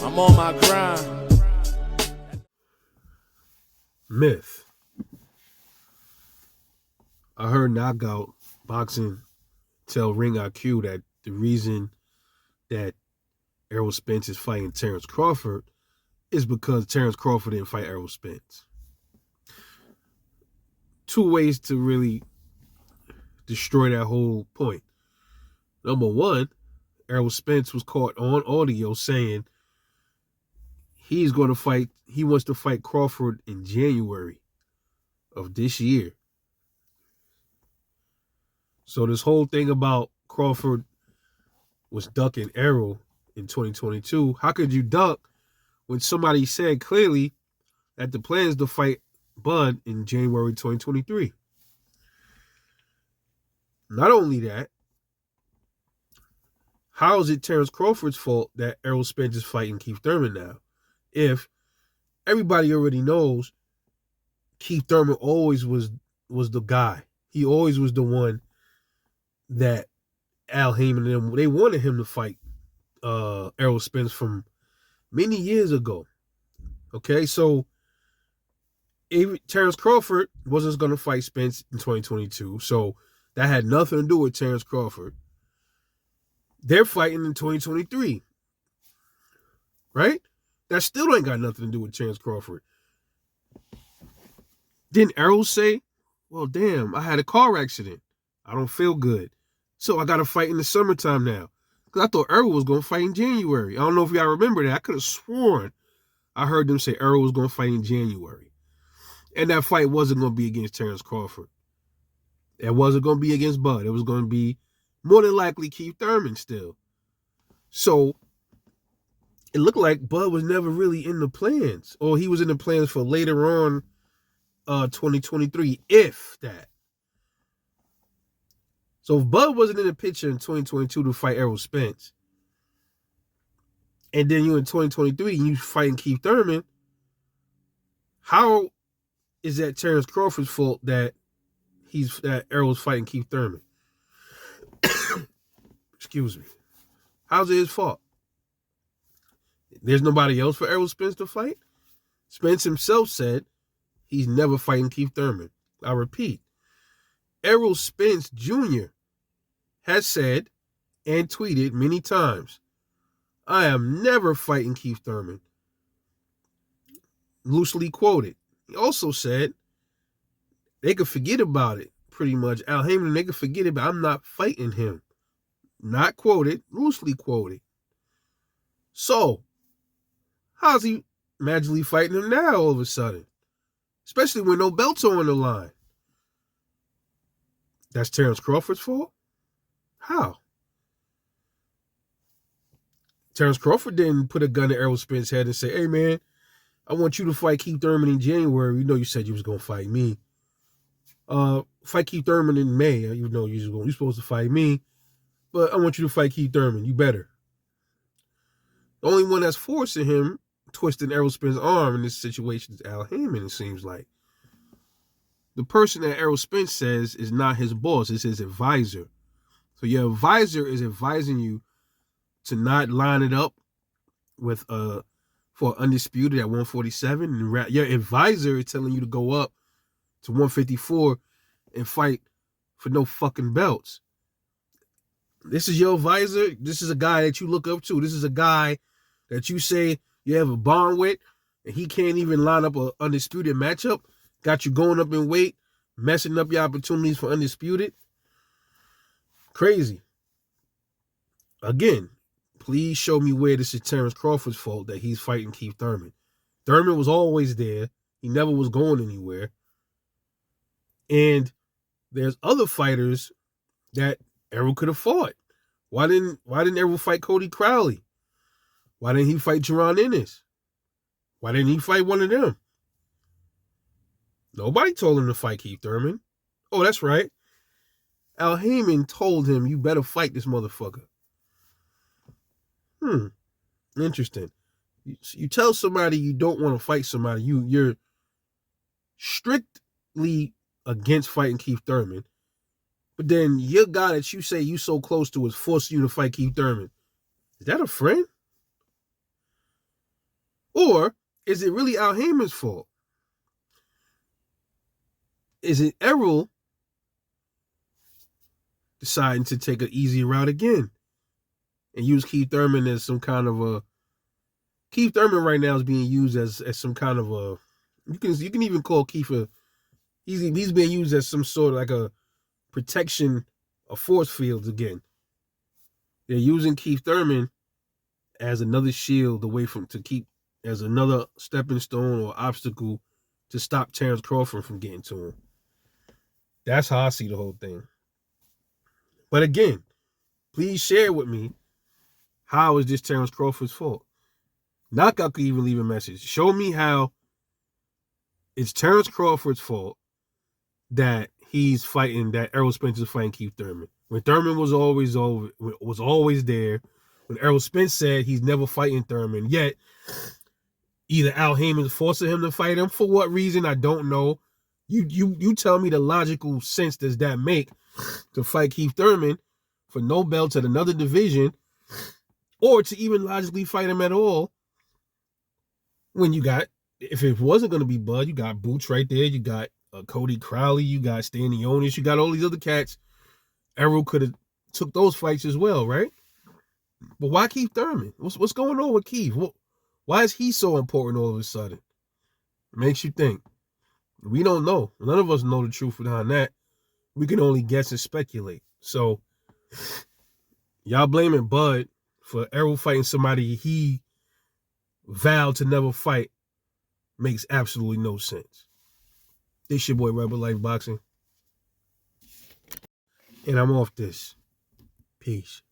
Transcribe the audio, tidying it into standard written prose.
I'm on my grind. Myth. I heard Knockout Boxing tell Ring IQ that the reason that Errol Spence is fighting Terence Crawford is because Terence Crawford didn't fight Errol Spence. Two ways to really destroy that whole point. Number one, Errol Spence was caught on audio saying he wants to fight Crawford in January of this year. So this whole thing about Crawford was ducking Errol in 2022, how could you duck when somebody said clearly that the plan is to fight Bud in January 2023? Not only that, how is it Terence Crawford's fault that Errol Spence is fighting Keith Thurman now? If everybody already knows Keith Thurman always was the guy. He always was the one that Al Heyman and them, they wanted him to fight Errol Spence from many years ago. Okay, so Terence Crawford wasn't going to fight Spence in 2022, so that had nothing to do with Terence Crawford. They're fighting in 2023, right? That still ain't got nothing to do with Terence Crawford. Didn't Errol say, well, damn, I had a car accident. I don't feel good. So I got to fight in the summertime now. Because I thought Errol was going to fight in January. I don't know if y'all remember that. I could have sworn I heard them say Errol was going to fight in January. And that fight wasn't going to be against Terence Crawford. It wasn't going to be against Bud. It was going to be more than likely Keith Thurman still. So it looked like Bud was never really in the plans. Or he was in the plans for later on 2023, if that. So if Bud wasn't in the picture in 2022 to fight Errol Spence, and then you in 2023 and you fighting Keith Thurman, how is that Terence Crawford's fault that Errol's fighting Keith Thurman? Excuse me. How's it his fault? There's nobody else for Errol Spence to fight? Spence himself said he's never fighting Keith Thurman. I repeat, Errol Spence Jr. has said and tweeted many times, I am never fighting Keith Thurman. Loosely quoted. He also said they could forget about it, pretty much. Al Heyman, they could forget it, but I'm not fighting him. Not quoted, loosely quoted. So, how's he magically fighting him now all of a sudden? Especially when no belts are on the line. That's Terence Crawford's fault? How? Terence Crawford didn't put a gun to Errol Spence's head and say, hey, man, I want you to fight Keith Thurman in January. You know you said you was going to fight me. Fight Keith Thurman in May. You know you're supposed to fight me. But I want you to fight Keith Thurman. You better. The only one that's forcing him, twisting Errol Spence's arm in this situation is Al Heyman, it seems like. The person that Errol Spence says is not his boss, it's his advisor. So your advisor is advising you to not line it up with for Undisputed at 147. And your advisor is telling you to go up to 154 and fight for no fucking belts. This is your advisor. This is a guy that you look up to. This is a guy that you say you have a bond with, and he can't even line up an Undisputed matchup. Got you going up in weight, messing up your opportunities for Undisputed. Crazy. Again, please show me where this is Terence Crawford's fault that he's fighting Keith Thurman. Thurman was always there. He never was going anywhere. And there's other fighters that Errol could have fought. Why didn't Errol fight Cody Crowley? Why didn't he fight Jaron Ennis? Why didn't he fight one of them? Nobody told him to fight Keith Thurman. Oh, that's right. Al Heyman told him, you better fight this motherfucker. Interesting. You tell somebody you don't want to fight somebody, you're strictly against fighting Keith Thurman, but then your guy that you say you so close to is forcing you to fight Keith Thurman. Is that a friend? Or is it really Al Heyman's fault? Is it Errol deciding to take an easy route again and use Keith Thurman as some kind of a... Keith Thurman right now is being used as some kind of a... You can even call Keith a... He's being used as some sort of like a protection of force fields again. They're using Keith Thurman as another shield away from... to keep as another stepping stone or obstacle to stop Terence Crawford from getting to him. That's how I see the whole thing. But again, please share with me, how is this Terence Crawford's fault? Knockout could even leave a message. Show me how it's Terence Crawford's fault that he's fighting, that Errol Spence is fighting Keith Thurman. When Thurman was always there, when Errol Spence said he's never fighting Thurman, yet either Al Heyman's forcing him to fight him. For what reason, I don't know. You tell me the logical sense does that make to fight Keith Thurman for no belt at another division, or to even logically fight him at all, when you got, if it wasn't going to be Bud, you got Boots right there, you got Cody Crowley, you got Stanionis, you got all these other cats. Errol could have took those fights as well, right? But why Keith Thurman? What's going on with Keith? Why is he so important all of a sudden? It makes you think. We don't know. None of us know the truth behind that. We can only guess and speculate. So, y'all blaming Bud for Errol fighting somebody he vowed to never fight makes absolutely no sense. This your boy Rebel Life Boxing. And I'm off this. Peace.